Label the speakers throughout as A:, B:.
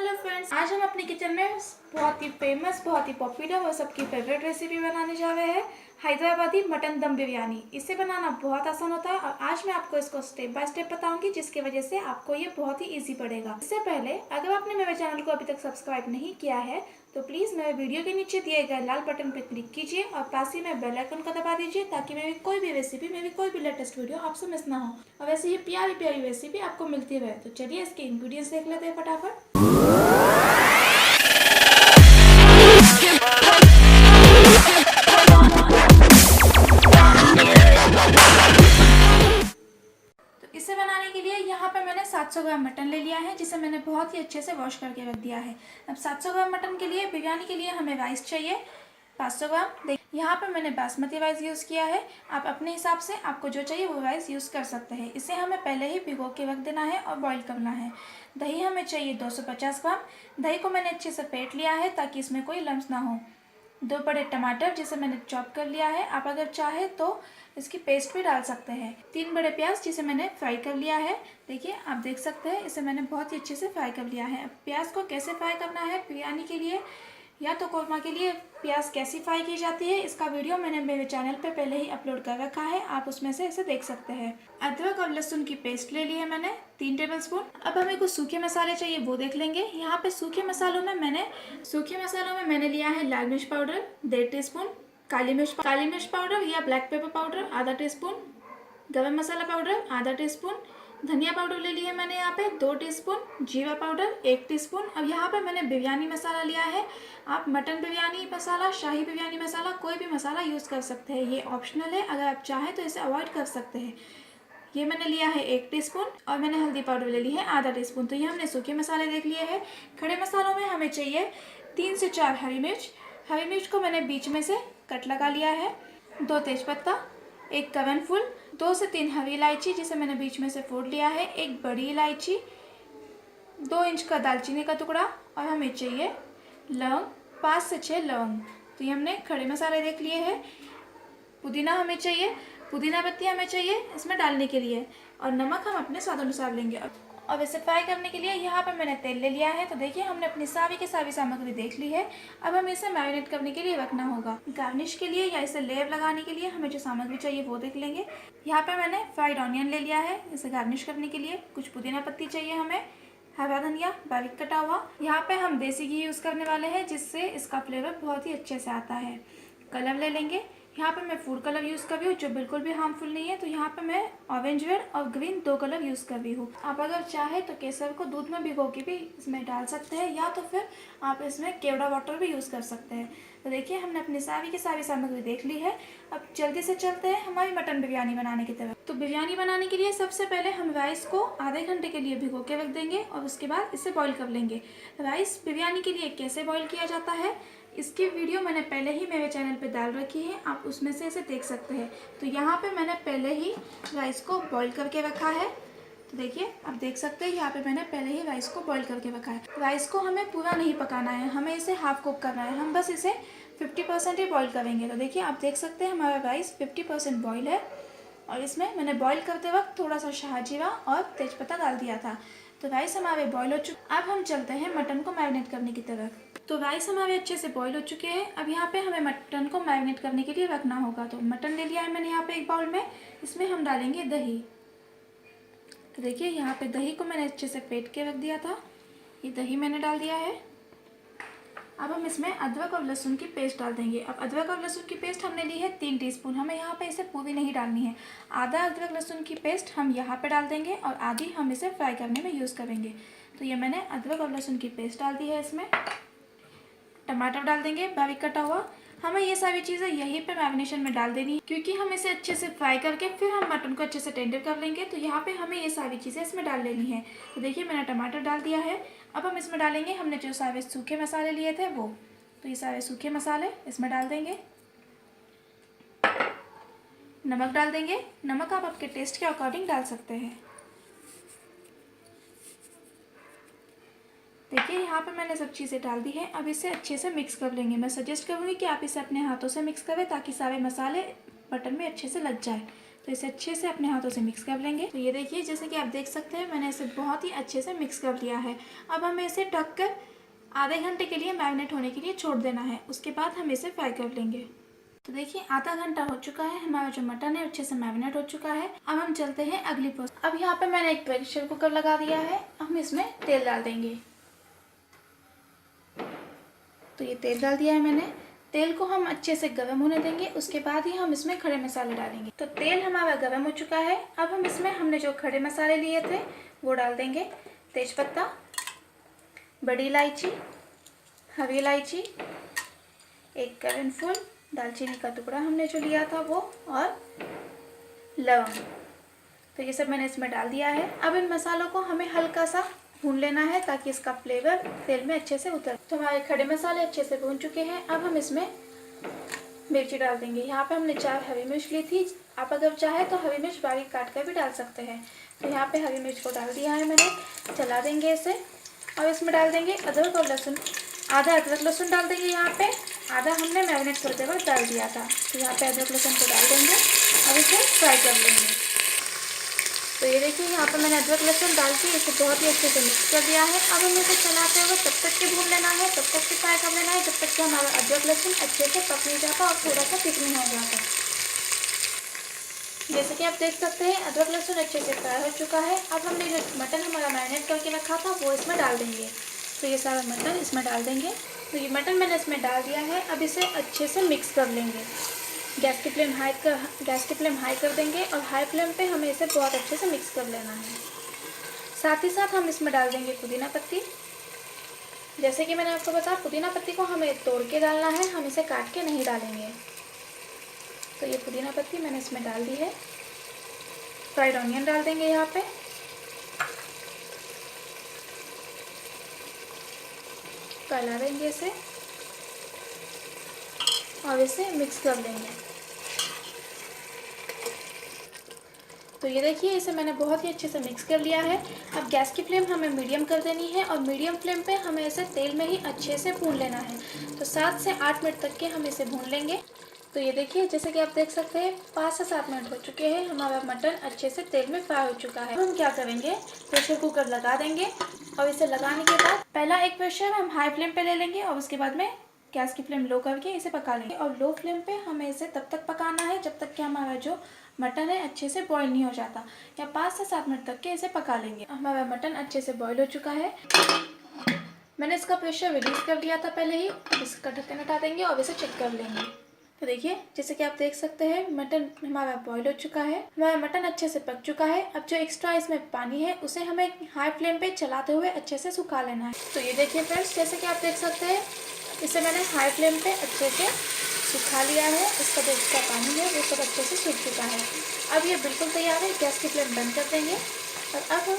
A: Hello friends, आज हम अपने किचन में बहुत ही फेमस, बहुत ही पॉपुलर और सबकी फेवरेट रेसिपी बनाने जा रहे हैं हैदराबादी मटन दम बिरयानी। इसे बनाना बहुत आसान होता है और आज मैं आपको इसको स्टेप बाय स्टेप बताऊंगी, जिसकी वजह से आपको ये बहुत ही इजी पड़ेगा। इससे पहले अगर आपने मेरे चैनल को अभी तक सब्सक्राइब नहीं किया है तो प्लीज मेरे वीडियो के नीचे दिए गए लाल बटन पर क्लिक कीजिए और पास ही में बेल आइकन को दबा दीजिए ताकि मेरी कोई भी रेसिपी, मेरी कोई भी लेटेस्ट वीडियो आपसे मिस ना हो और वैसे ये प्यारी प्यारी रेसिपी आपको मिलती रहे। तो चलिए इसके इंग्रेडिएंट्स देख लेते हैं फटाफट। इसे बनाने के लिए यहाँ पे मैंने 700 ग्राम मटन ले लिया है, जिसे मैंने बहुत ही अच्छे से वॉश करके रख दिया है। अब 700 ग्राम मटन के लिए, बिरयानी के लिए हमें राइस चाहिए 500 ग्राम। यहाँ पे मैंने बासमती राइस यूज़ किया है। आप अपने हिसाब से आपको जो चाहिए वो राइस यूज़ कर सकते हैं। इसे हमें पहले ही भिगो के रख देना है और बॉईल करना है। दही हमें चाहिए 250 ग्राम। दही को मैंने अच्छे से फेंट लिया है ताकि इसमें कोई लम्स ना हो। 2 बड़े टमाटर जिसे मैंने चॉप कर लिया है। आप अगर चाहे तो इसकी पेस्ट भी डाल सकते हैं। 3 बड़े प्याज जिसे मैंने फ्राई कर लिया है। देखिए, आप देख सकते हैं इसे मैंने बहुत ही अच्छे से फ्राई कर लिया है। अब प्याज को कैसे फ्राई करना है बिरयानी के लिए या तो कौरमा के लिए प्याज कैसी फ्राई की जाती है, इसका वीडियो मैंने मेरे चैनल पे पहले ही अपलोड कर रखा है, आप उसमें से इसे देख सकते हैं। अदरक और लहसुन की पेस्ट ले ली है मैंने 3 टेबलस्पून। अब हमें कुछ सूखे मसाले चाहिए, वो देख लेंगे। यहाँ पे सूखे मसालों में मैंने लिया है लाल मिर्च पाउडर 1.5 टीस्पून, काली मिर्च पाउडर या ब्लैक पेपर पाउडर आधा टीस्पून, गरम मसाला पाउडर आधा टीस्पून, धनिया पाउडर ले लिया है मैंने यहाँ पे 2 टीस्पून, जीरा पाउडर 1 टीस्पून। अब यहाँ पे मैंने बिरयानी मसाला लिया है। आप मटन बिरयानी मसाला, शाही बिरयानी मसाला, कोई भी मसाला यूज़ कर सकते हैं, ये ऑप्शनल है। अगर आप चाहें तो इसे अवॉइड कर सकते हैं। ये मैंने लिया है 1 टीस्पून और मैंने हल्दी पाउडर ले ली है आधा टीस्पून। तो ये हमने सूखे मसाले देख लिए हैं। खड़े मसालों में हमें चाहिए 3 से 4 हरी मिर्च। हरी मिर्च को मैंने बीच में से कट लगा लिया है। 2 तेज़पत्ता, 1 कवनफुल, 2 से 3 हरी इलायची जिसे मैंने बीच में से फोड़ लिया है, 1 बड़ी इलायची, 2 इंच का दालचीनी का टुकड़ा और हमें चाहिए लौंग 5 से 6 लौंग। तो ये हमने खड़े मसाले देख लिए हैं। पुदीना हमें चाहिए, पुदीना पत्ती हमें चाहिए इसमें डालने के लिए, और नमक हम अपने स्वाद अनुसार लेंगे। और इसे फ्राई करने के लिए यहाँ पर मैंने तेल ले लिया है। तो देखिए, हमने अपनी सारी की सारी सामग्री देख ली है। अब हमें इसे मैरिनेट करने के लिए रखना होगा। गार्निश के लिए या इसे लेयर लगाने के लिए हमें जो सामग्री चाहिए वो देख लेंगे। यहाँ पे मैंने फ्राइड ऑनियन ले लिया है इसे गार्निश करने के लिए। कुछ पुदीना पत्ती चाहिए हमें, हरा धनिया बारीक कटा हुआ। यहाँ पे हम देसी घी यूज़ करने वाले हैं जिससे इसका फ्लेवर बहुत ही अच्छे से आता है। कलर ले लेंगे। यहाँ पे मैं फूड कलर यूज़ कर रही हूँ जो बिल्कुल भी हार्मफुल नहीं है। तो यहाँ पे मैं ऑरेंज रेड और ग्रीन 2 कलर यूज़ कर रही हूँ। आप अगर चाहे तो केसर को दूध में भिगो के भी इसमें डाल सकते हैं, या तो फिर आप इसमें केवड़ा वाटर भी यूज़ कर सकते हैं। तो देखिए, हमने अपनी सारी की सारी सामग्री देख ली है। अब जल्दी से चलते हैं हमारी मटन बिरयानी बनाने की तरफ। तो बिरयानी बनाने के लिए सबसे पहले हम राइस को आधे घंटे के लिए भिगो के रख देंगे और उसके बाद इसे बॉईल कर लेंगे। राइस बिरयानी के लिए कैसे बॉईल किया जाता है इसकी वीडियो मैंने पहले ही मेरे चैनल पे डाल रखी है, आप उसमें से इसे देख सकते हैं। तो यहाँ पे मैंने पहले ही राइस को बॉईल करके रखा है। तो देखिए, आप देख सकते हैं यहाँ पे मैंने पहले ही राइस को बॉईल करके रखा है। राइस को हमें पूरा नहीं पकाना है, हमें इसे हाफ कुक करना है। हम बस इसे 50% ही बॉईल करेंगे। तो देखिए, आप देख सकते हैं हमारा राइस 50% बॉईल है और इसमें मैंने बॉईल करते वक्त थोड़ा सा शाहजीरा और तेज़पत्ता डाल दिया था। तो राइस हमारे बॉईल हो चुके। अब हम चलते हैं मटन को मैरिनेट करने की तरफ। तो राइस हमारे अच्छे से बॉईल हो चुके हैं। अब यहाँ पे हमें मटन को मैरिनेट करने के लिए रखना होगा। तो मटन ले लिया है मैंने यहाँ पे एक बाउल में। इसमें हम डालेंगे दही। तो देखिए, यहाँ पे दही को मैंने अच्छे से फेंट के रख दिया था। ये दही मैंने डाल दिया है। अब हम इसमें अदरक और लहसुन की पेस्ट डाल देंगे। अब अदरक और लहसुन की पेस्ट हमने ली है 3 टीस्पून। हमें यहाँ पे इसे पूरी नहीं डालनी है। आधा अदरक लहसुन की पेस्ट हम यहाँ पे डाल देंगे और आधी हम इसे फ्राई करने में यूज़ करेंगे। तो ये मैंने अदरक और लहसुन की पेस्ट डाल दी है। इसमें टमाटर डाल देंगे बारीक कटा हुआ। हमें ये सारी चीज़ें यहीं पे मैरिनेशन में डाल देनी है, क्योंकि हम इसे अच्छे से फ्राई करके फिर हम मटन को अच्छे से टेंडर कर लेंगे। तो यहाँ पे हमें ये सारी चीज़ें इसमें डाल लेनी है। तो देखिए, मैंने टमाटर डाल दिया है। अब हम इसमें डालेंगे हमने जो सारे सूखे मसाले लिए थे वो। तो ये सारे सूखे मसाले इसमें डाल देंगे। नमक डाल देंगे। नमक आप आपके टेस्ट के अकॉर्डिंग डाल सकते हैं। देखिए, यहाँ पे मैंने सब चीज़ें डाल दी है। अब इसे अच्छे से मिक्स कर लेंगे। मैं सजेस्ट करूँगी कि आप इसे अपने हाथों से मिक्स करें ताकि सारे मसाले मटन में अच्छे से लग जाए। तो इसे अच्छे से अपने हाथों से मिक्स कर लेंगे। तो ये देखिए, जैसे कि आप देख सकते हैं मैंने इसे बहुत ही अच्छे से मिक्स कर लिया है। अब हमें इसे ढककर आधे घंटे के लिए मैरिनेट होने के लिए छोड़ देना है। उसके बाद हम इसे फ्राई कर लेंगे। तो देखिए, आधा घंटा हो चुका है, हमारा जो मटन है अच्छे से मैरिनेट हो चुका है। अब हम चलते हैं अगली प्रोसेस। अब यहाँ पे मैंने एक प्रेशर कुकर लगा दिया है। हम इसमें तेल डाल देंगे। तो ये तेल डाल दिया है मैंने। तेल को हम अच्छे से गर्म होने देंगे, उसके बाद ही हम इसमें खड़े मसाले डालेंगे। तो तेल हमारा गर्म हो चुका है। अब हम इसमें हमने जो खड़े मसाले लिए थे वो डाल देंगे। तेजपत्ता, बड़ी इलायची, हरी इलायची, एक करणफूल, दालचीनी का टुकड़ा हमने जो लिया था वो, और लवंग। तो ये सब मैंने इसमें डाल दिया है। अब इन मसालों को हमें हल्का सा भून लेना है ताकि इसका फ्लेवर तेल में अच्छे से उतर। तो हमारे खड़े मसाले अच्छे से भून चुके हैं। अब हम इसमें मिर्ची डाल देंगे। यहाँ पे हमने 4 हरी मिर्च ली थी। आप अगर चाहे तो हरी मिर्च बारीक काट कर भी डाल सकते हैं। तो यहाँ पे हरी मिर्च को डाल दिया है मैंने। चला देंगे इसे। और इसमें डाल देंगे अदरक और लहसुन। आधा अदरक लहसुन डाल देंगे यहाँ पे, आधा हमने मैरिनेट करते वक्त डाल दिया था। तो यहाँ पे अदरक लहसुन को डाल देंगे और इसे फ्राई कर लेंगे। तो ये देखिए, यहाँ पर मैंने अदरक लहसुन डाल के इसे बहुत ही अच्छे से मिक्स कर दिया है। अब हमें इसे चलाते हुए तब तक के भून लेना है, तब तक के फ्राई कर लेना है जब तक कि हमारा अदरक लहसुन अच्छे से पक नहीं जाता और थोड़ा सा थिक नहीं हो जाता। जैसे कि आप देख सकते हैं अदरक लहसुन अच्छे से फ्राई हो चुका है। अब हमने जो मटन हमारा मैरिनेट करके रखा था वो इसमें डाल देंगे। तो ये सारा मटन इसमें डाल देंगे। तो ये मटन मैंने इसमें डाल दिया है। अब इसे अच्छे से मिक्स कर लेंगे। गैस की फ्लेम हाई कर देंगे और हाई फ्लेम पे हमें इसे बहुत अच्छे से मिक्स कर लेना है। साथ ही साथ हम इसमें डाल देंगे पुदीना पत्ती। जैसे कि मैंने आपको बताया, पुदीना पत्ती को हमें तोड़ के डालना है, हम इसे काट के नहीं डालेंगे। तो ये पुदीना पत्ती मैंने इसमें डाल दी है। फ्राइड ऑनियन डाल देंगे यहाँ पे। फैला देंगे इसे और इसे मिक्स कर लेंगे। तो ये देखिए, इसे मैंने बहुत ही अच्छे से मिक्स कर लिया है। अब गैस की फ्लेम हमें मीडियम कर देनी है और मीडियम फ्लेम पे हमें इसे तेल में ही अच्छे से भून लेना है। तो 7 से 8 मिनट तक के हम इसे भून लेंगे। तो ये देखिए, जैसे कि आप देख सकते हैं 5 से 7 मिनट हो चुके हैं, हमारा मटन अच्छे से तेल में फ्राई हो चुका है। अब हम क्या करेंगे, प्रेशर कुकर लगा देंगे और इसे लगाने के बाद पहला एक प्रेशर हम हाई फ्लेम पे ले लेंगे और उसके बाद में गैस की फ्लेम लो करके इसे पका लेंगे। और लो फ्लेम पे हमें इसे तब तक पकाना है जब तक कि हमारा जो मटन है अच्छे से बॉईल नहीं हो जाता, या 5 से 7 मिनट तक के इसे पका लेंगे। हमारा मटन अच्छे से बॉईल हो चुका है। मैंने इसका प्रेशर रिलीज कर दिया था पहले ही। अब इसका ढक्कन हटा देंगे और इसे चेक कर लेंगे। तो देखिए, जैसे कि आप देख सकते हैं मटन हमारा बॉईल हो चुका है, हमारा मटन अच्छे से पक चुका है। अब जो एक्स्ट्रा इसमें पानी है उसे हमें हाई फ्लेम पे चलाते हुए अच्छे से सुखा लेना है। तो ये देखिए फ्रेंड्स, जैसे कि आप देख सकते हैं इसे मैंने हाई फ्लेम पे अच्छे से सुखा लिया है। इसका जो एक्स्ट्रा पानी है वो सब अच्छे से सूख चुका है। अब ये बिल्कुल तैयार है। गैस की फ्लेम बंद कर देंगे और अब हम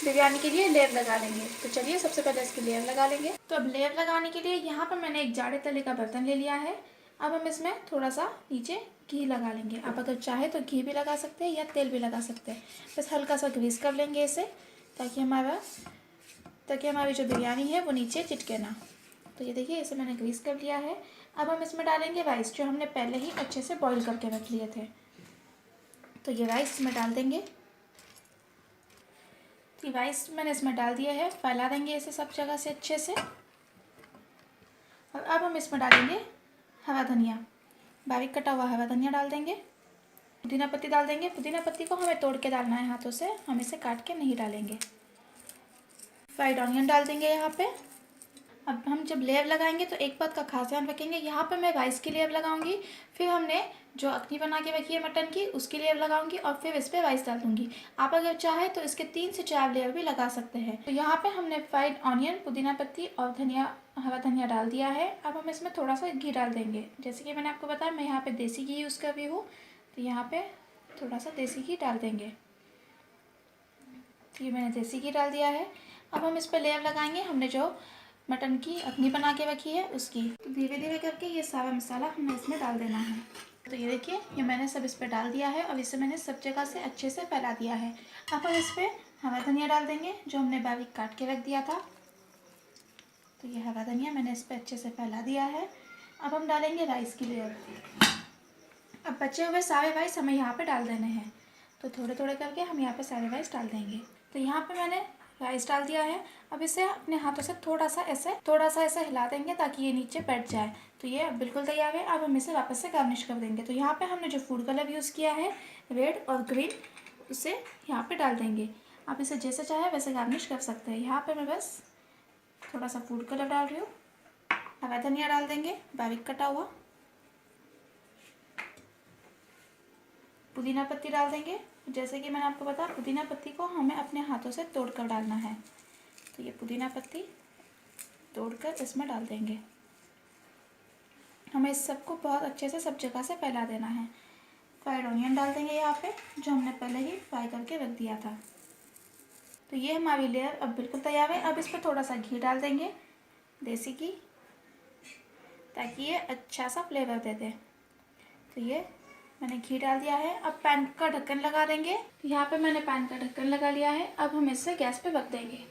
A: बिरयानी के लिए लेयर लगा लेंगे। तो चलिए सबसे पहले इसकी लेयर लगा लेंगे। तो अब लेयर लगाने के लिए यहाँ पर मैंने एक जाड़े तले का बर्तन ले लिया है। अब हम इसमें थोड़ा सा नीचे घी लगा लेंगे। आप अगर चाहे तो घी भी लगा सकते हैं या तेल भी लगा सकते हैं। बस हल्का सा ग्रीस कर लेंगे इसे ताकि हमारी जो बिरयानी है वो नीचे चिटके ना। तो ये देखिए, इसे मैंने ग्रीस कर लिया है। अब हम इसमें डालेंगे राइस जो हमने पहले ही अच्छे से बॉईल करके रख लिए थे। तो ये राइस इसमें डाल देंगे। तो राइस मैंने इसमें डाल दिया है। फैला देंगे इसे सब जगह से अच्छे से। और अब हम इसमें डालेंगे हरा धनिया, बारीक कटा हुआ हरा धनिया डाल देंगे। पुदीना पत्ती डाल देंगे। पुदीना पत्ती को हमें तोड़ के डालना है हाथों से, हम इसे काट के नहीं डालेंगे। फ्राइड ऑनियन डाल देंगे यहाँ पे। अब हम जब लेयर लगाएंगे तो एक बात का खास ध्यान रखेंगे, यहाँ पे मैं राइस की लेयर लगाऊंगी, फिर हमने जो अखनी बना के रखी है मटन की उसकी लेयर लगाऊंगी और फिर इस पर राइस डाल दूंगी। आप अगर चाहे तो इसके 3 से 4 लेयर भी लगा सकते हैं। तो यहाँ पे हमने फ्राइड ऑनियन, पुदीना पत्ती और हरा धनिया डाल दिया है। अब हम इसमें थोड़ा सा घी डाल देंगे। जैसे कि मैंने आपको बताया मैं यहाँ पे देसी घी यूज़ कर रही हूँ, तो यहाँ पे थोड़ा सा देसी घी डाल देंगे। तो ये मैंने देसी घी डाल दिया है। अब हम इस पर लेयर लगाएंगे हमने जो मटन की अखनी बना के रखी है उसकी। तो धीरे धीरे करके ये सारा मसाला हमें इसमें डाल देना है। तो ये देखिए, ये मैंने सब इस पर डाल दिया है और इसे मैंने सब जगह से अच्छे से फैला दिया है। अब हम इस पर हरा धनिया डाल देंगे जो हमने बारीक काट के रख दिया था। तो ये हरा धनिया मैंने इस पर अच्छे से फैला दिया है। अब हम डालेंगे राइस की लेयर। अब बचे हुए सारे राइस हमें यहाँ पे डाल देने हैं। तो थोड़े थोड़े करके हम यहाँ पे सारे राइस डाल देंगे। तो यहाँ पे मैंने राइस डाल दिया है। अब इसे अपने हाथों से थोड़ा सा ऐसे हिला देंगे ताकि ये नीचे बैठ जाए। तो ये अब बिल्कुल तैयार है। अब हम इसे वापस से गार्निश कर देंगे। तो यहाँ पे हमने जो फूड कलर यूज़ किया है रेड और ग्रीन, उसे यहाँ पे डाल देंगे। आप इसे जैसे चाहे वैसे गार्निश कर सकते हैं। यहाँ पे मैं बस थोड़ा सा फूड कलर डाल रही हूँ। हरा धनिया डाल देंगे बारीक कटा हुआ, पुदीना पत्ती डाल देंगे। जैसे कि मैंने आपको बताया, पुदीना पत्ती को हमें अपने हाथों से तोड़कर डालना है। तो ये पुदीना पत्ती तोड़कर इसमें डाल देंगे। हमें इस सबको बहुत अच्छे से सब जगह से फैला देना है। फ्राइड ऑनियन डाल देंगे यहाँ पे, जो हमने पहले ही फ्राई करके रख दिया था। तो ये हमारी लेयर अब बिल्कुल तैयार है। अब इस पर थोड़ा सा घी डाल देंगे, देसी घी, ताकि ये अच्छा सा फ्लेवर दे दे। तो ये मैंने घी डाल दिया है। अब पैन का ढक्कन लगा देंगे। तो यहाँ पे मैंने पैन का ढक्कन लगा लिया है। अब हम इसे गैस पे रख देंगे।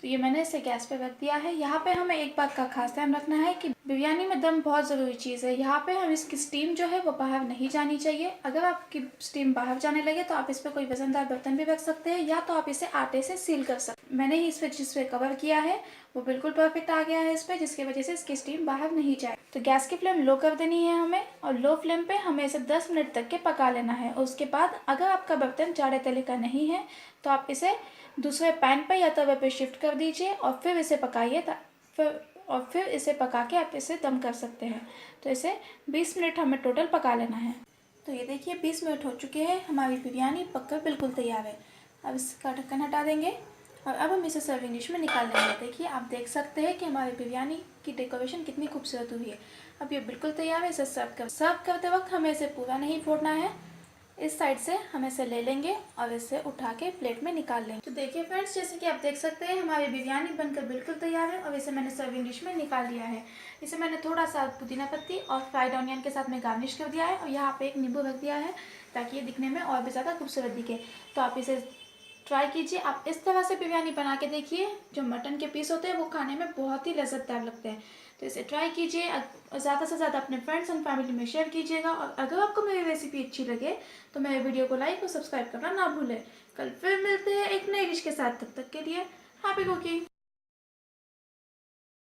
A: तो ये मैंने इसे गैस पे रख दिया है। यहाँ पे हमें एक बात का खास ध्यान रखना है कि बिरयानी में दम बहुत ज़रूरी चीज़ है। यहाँ पे हम इसकी स्टीम जो है वो बाहर नहीं जानी चाहिए। अगर आपकी स्टीम बाहर जाने लगे तो आप इस पर कोई वजनदार बर्तन भी रख सकते हैं, या तो आप इसे आटे से सील कर सकते हैं। मैंने ही इस पर जिस पे कवर किया है वो बिल्कुल परफेक्ट आ गया है इस पर, जिसकी वजह से इसकी स्टीम बाहर नहीं जाए। तो गैस की फ्लेम लो कर देनी है हमें, और लो फ्लेम पे हमें इसे 10 मिनट तक के पका लेना है। और उसके बाद अगर आपका बर्तन जाड़े तले का नहीं है तो आप इसे दूसरे पैन पर या तवे पे शिफ्ट कर दीजिए और फिर इसे पकाइए। फिर इसे पका के आप इसे दम कर सकते हैं। तो इसे 20 मिनट हमें टोटल पका लेना है। तो ये देखिए 20 मिनट हो चुके हैं, हमारी बिरयानी पककर बिल्कुल तैयार है। अब इसका ढक्कन हटा देंगे और अब हम इसे सर्विंग डिश में निकाल लेंगे। देखिए आप देख सकते हैं कि हमारी बिरयानी की डेकोरेशन कितनी खूबसूरत हुई है। अब ये बिल्कुल तैयार है। इसे सर्व करते वक्त हमें इसे पूरा नहीं फोड़ना है। इस साइड से हम इसे ले लेंगे और इसे उठा के प्लेट में निकाल लेंगे। तो देखिए फ्रेंड्स, जैसे कि आप देख सकते हैं हमारी बिरयानी बनकर बिल्कुल तैयार है और इसे मैंने सर्विंग डिश में निकाल लिया है। इसे मैंने थोड़ा सा पुदीना पत्ती और फ्राइड ऑनियन के साथ में गार्निश कर दिया है और यहाँ पे एक नींबू रख दिया है ताकि ये दिखने में और भी ज़्यादा खूबसूरत दिखे। तो आप इसे ट्राई कीजिए। आप इस तरह से बिरयानी बना के देखिए। जो मटन के पीस होते हैं वो खाने में बहुत ही लज्जतदार लगते हैं। तो इसे ट्राई कीजिए। ज़्यादा से ज़्यादा अपने फ्रेंड्स एंड फैमिली में शेयर कीजिएगा। और अगर आपको मेरी रेसिपी अच्छी लगे तो मेरे वीडियो को लाइक और सब्सक्राइब करना ना भूलें। कल फिर मिलते हैं एक नई डिश के साथ। तब तक के लिए हैप्पी कुकिंग।